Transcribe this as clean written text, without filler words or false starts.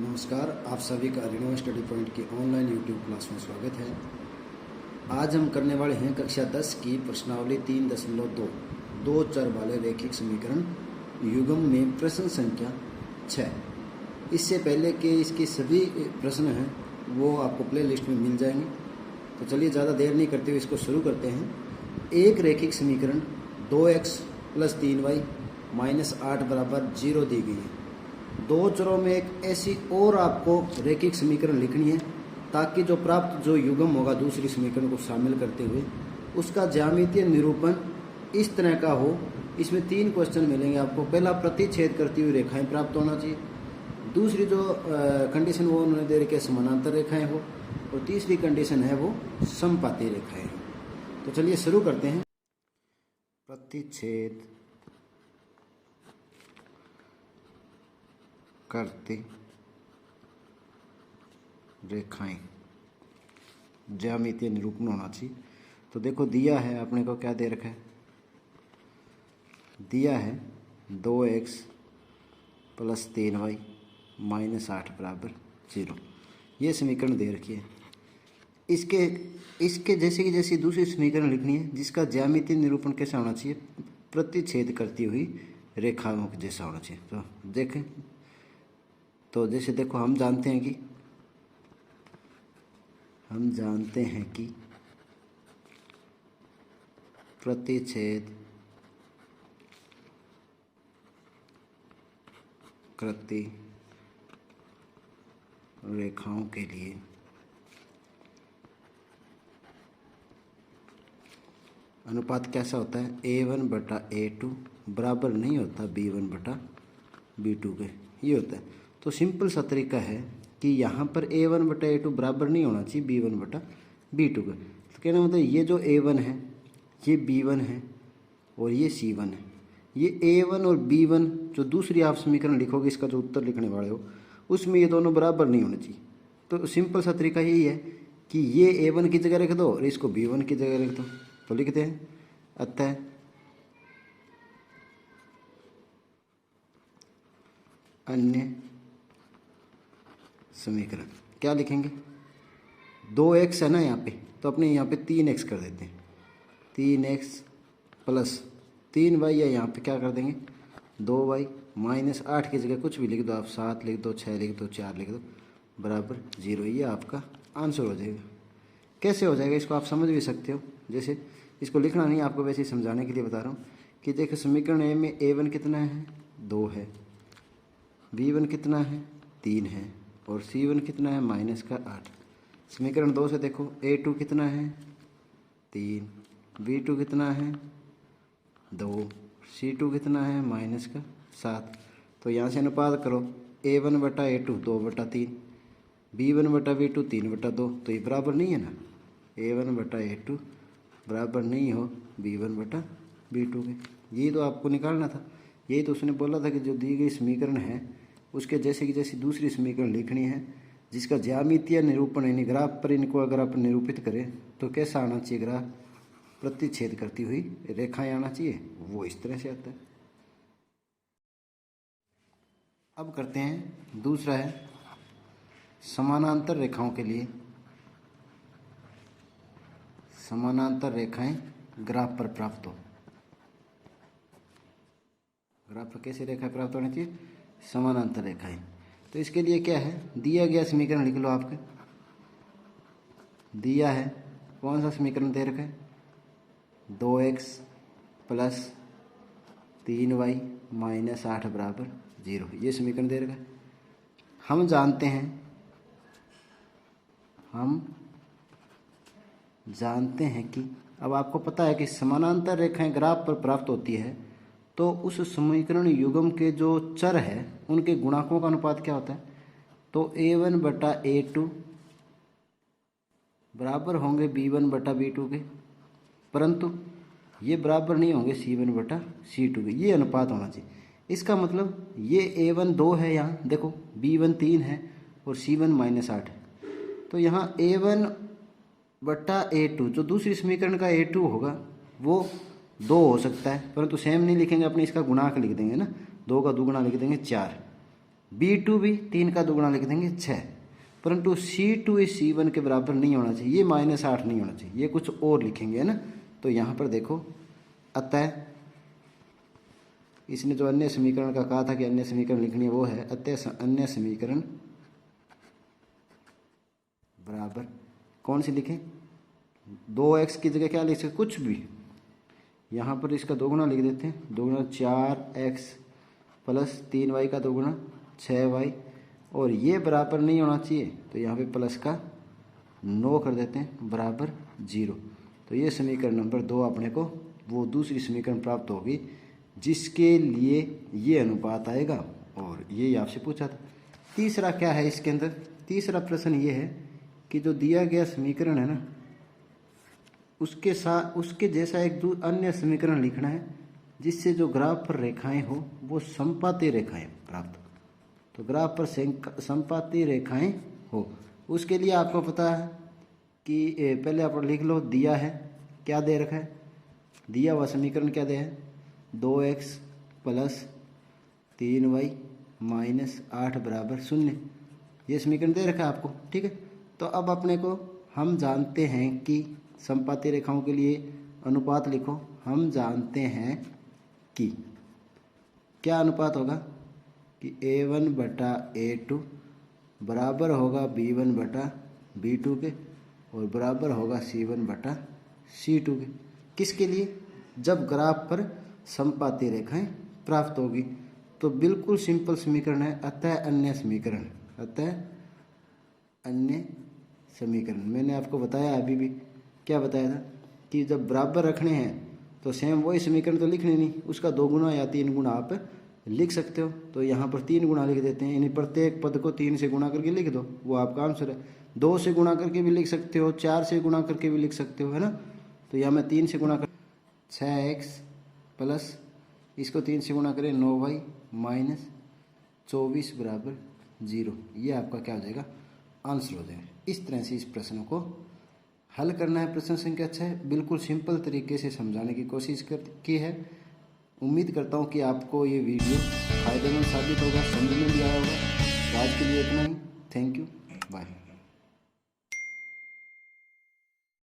नमस्कार, आप सभी का रिनो स्टडी पॉइंट की ऑनलाइन यूट्यूब क्लास में स्वागत है। आज हम करने वाले हैं कक्षा 10 की प्रश्नावली 3.2 दो चर वाले रैखिक समीकरण युग्म में प्रश्न संख्या 6। इससे पहले कि इसके सभी प्रश्न हैं वो आपको प्ले लिस्ट में मिल जाएंगे। तो चलिए ज़्यादा देर नहीं करते हुए इसको शुरू करते हैं। एक रैखिक समीकरण 2x + 3y - 8 = 0 दी गई है। दो चरों में एक ऐसी और आपको रैखिक समीकरण लिखनी है ताकि जो युग्म होगा दूसरी समीकरण को शामिल करते हुए उसका ज्यामितीय निरूपण इस तरह का हो। इसमें 3 क्वेश्चन मिलेंगे आपको। पहला, प्रतिच्छेद करती हुई रेखाएं प्राप्त होना चाहिए। दूसरी जो कंडीशन वो उन्होंने दे रखी है समानांतर रेखाएं हो, और तीसरी कंडीशन है वो समपाती रेखाएं हो। तो चलिए शुरू करते हैं। प्रतिच्छेद करती रेखाएं ज्यामितीय निरूपण होना चाहिए। तो देखो दिया है अपने को, क्या दे रखा है, दिया है 2x + 3y - 8 = 0। ये समीकरण दे रखी है। इसके जैसी दूसरी समीकरण लिखनी है जिसका ज्यामितीय निरूपण कैसा होना चाहिए, प्रतिच्छेद करती हुई रेखाओं के जैसा होना चाहिए। तो देखें, तो जैसे देखो हम जानते हैं कि प्रतिच्छेद करती रेखाओं के लिए अनुपात कैसा होता है, A1/A2 बराबर नहीं होता B1/B2 के, ये होता है। तो सिंपल सा तरीका है कि यहाँ पर A1/A2 बराबर नहीं होना चाहिए B1/B2 का। तो कहना मतलब ये जो A1 है ये B1 है और ये C1 है। ये A1 और B1 जो दूसरी आप समीकरण लिखोगे, इसका जो उत्तर लिखने वाले हो, उसमें ये दोनों बराबर नहीं होने चाहिए। तो सिंपल सा तरीका यही है कि ये A1 की जगह रख दो और इसको B1 की जगह रख दो। तो लिखते हैं, अतः अन्य समीकरण क्या लिखेंगे, 2x है ना यहाँ पे, तो अपने यहाँ पे 3x कर देते हैं। 3x + 3y या यहाँ पे क्या कर देंगे 2y - 8 की जगह कुछ भी लिख दो आप, 7 लिख दो, 6 लिख दो, 4 लिख दो, बराबर 0। ये आपका आंसर हो जाएगा। कैसे हो जाएगा इसको आप समझ भी सकते हो। जैसे इसको लिखना नहीं, आपको वैसे ही समझाने के लिए बता रहा हूँ कि देखो समीकरण ए में A1 कितना है, 2 है, B1 कितना है, 3 है, और C1 कितना है -8। समीकरण 2 से देखो A2 कितना है, 3, B2 कितना है, 2, C2 कितना है -7। तो यहाँ से अनुपात करो, A1/A2 2/3, B1/B2 3/2। तो ये बराबर नहीं है ना, A1/A2 बराबर नहीं हो B1/B2 के। ये तो आपको निकालना था। यही तो उसने बोला था कि जो दी गई समीकरण है उसके जैसे की जैसी दूसरी समीकरण लिखनी है जिसका ज्यामितीय निरूपण, यानी ग्राफ पर इनको अगर आप निरूपित करें तो कैसा आना चाहिए ग्राफ, प्रतिच्छेद करती हुई रेखाएं आना चाहिए। वो इस तरह से आता है। अब करते हैं दूसरा है समानांतर रेखाओं के लिए। समानांतर रेखाएं ग्राफ पर प्राप्त हो। ग्राफ पर कैसे रेखा प्राप्त होनी चाहिए, समानांतर रेखाएं। तो इसके लिए क्या है, दिया गया समीकरण लिख लो। आपके दिया है, कौन सा समीकरण दे रखा है, 2x + 3y - 8 = 0। ये समीकरण दे रखा है। हम जानते हैं कि अब आपको पता है कि समानांतर रेखाएं ग्राफ पर प्राप्त होती है तो उस समीकरण युग्म के जो चर है उनके गुणांकों का अनुपात क्या होता है। तो A1/A2 बराबर होंगे B1/B2 के, परंतु ये बराबर नहीं होंगे C1/C2 के। ये अनुपात होना चाहिए। इसका मतलब ये A1 2 है, यहाँ देखो B1 3 है और C1 -8 है। तो यहाँ A1/A2 जो दूसरी समीकरण का A2 होगा वो 2 हो सकता है, परंतु सेम नहीं लिखेंगे अपने, इसका गुणांक लिख देंगे ना, 2 का दुगुना लिख देंगे 4। B2 भी 3 का दोगुना लिख देंगे 6, परंतु C2 इस C1 के बराबर नहीं होना चाहिए, ये -8 नहीं होना चाहिए, ये कुछ और लिखेंगे, है ना। तो यहाँ पर देखो, अतः इसने जो अन्य समीकरण का कहा था कि अन्य समीकरण लिखनी है वो है, अतः अन्य समीकरण बराबर कौन सी लिखें, 2x की जगह क्या लिख सकते, कुछ भी, यहाँ पर इसका दोगुना लिख देते हैं, दोगुना 4x प्लस 3y का दोगुना 6y, और ये बराबर नहीं होना चाहिए तो यहाँ पे प्लस का 9 कर देते हैं बराबर 0। तो ये समीकरण नंबर 2 अपने को वो दूसरी समीकरण प्राप्त होगी जिसके लिए ये अनुपात आएगा, और ये आपसे पूछा था। तीसरा क्या है इसके अंदर, तीसरा प्रश्न ये है कि जो दिया गया समीकरण है ना, उसके साथ उसके जैसा एक अन्य समीकरण लिखना है जिससे जो ग्राफ पर रेखाएं हो वो समपाती रेखाएं प्राप्त हो। तो ग्राफ पर समपाती रेखाएं हो, उसके लिए आपको पता है कि पहले आप लिख लो, दिया है, क्या दे रखा है, दिया हुआ समीकरण क्या दे है, 2x प्लस 3y माइनस 8 बराबर 0, ये समीकरण दे रखा है आपको, ठीक है। तो अब अपने को हम जानते हैं कि समपाती रेखाओं के लिए अनुपात लिखो, हम जानते हैं कि क्या अनुपात होगा कि A1 बटा A2 बराबर होगा B1 बटा B2 के, और बराबर होगा C1 बटा C2 के। किसके लिए, जब ग्राफ पर समपाती रेखाएं प्राप्त होगी। तो बिल्कुल सिंपल समीकरण है, अतः अन्य समीकरण, अतः अन्य समीकरण। मैंने आपको बताया अभी भी, क्या बताया था कि जब बराबर रखने हैं तो सेम वही समीकरण तो लिखने नहीं, उसका 2 गुना या 3 गुना आप लिख सकते हो। तो यहाँ पर 3 गुना लिख देते हैं, यानी प्रत्येक पद को 3 से गुणा करके लिख दो, वो आपका आंसर है। 2 से गुणा करके भी लिख सकते हो, 4 से गुणा करके भी लिख सकते हो, है ना। तो यहाँ मैं 3 से गुणा कर 6x प्लस इसको 3 से गुणा करें 9y माइनस 24 बराबर 0, ये आपका क्या हो जाएगा, आंसर हो जाएगा। इस तरह से इस प्रश्न को हल करना है। प्रश्न संख्या 6 बिल्कुल सिंपल तरीके से समझाने की कोशिश की है। उम्मीद करता हूँ कि आपको ये वीडियो फायदेमंद साबित होगा, समझ में भी आया होगा। तो आज के लिए इतना ही, थैंक यू, बाय।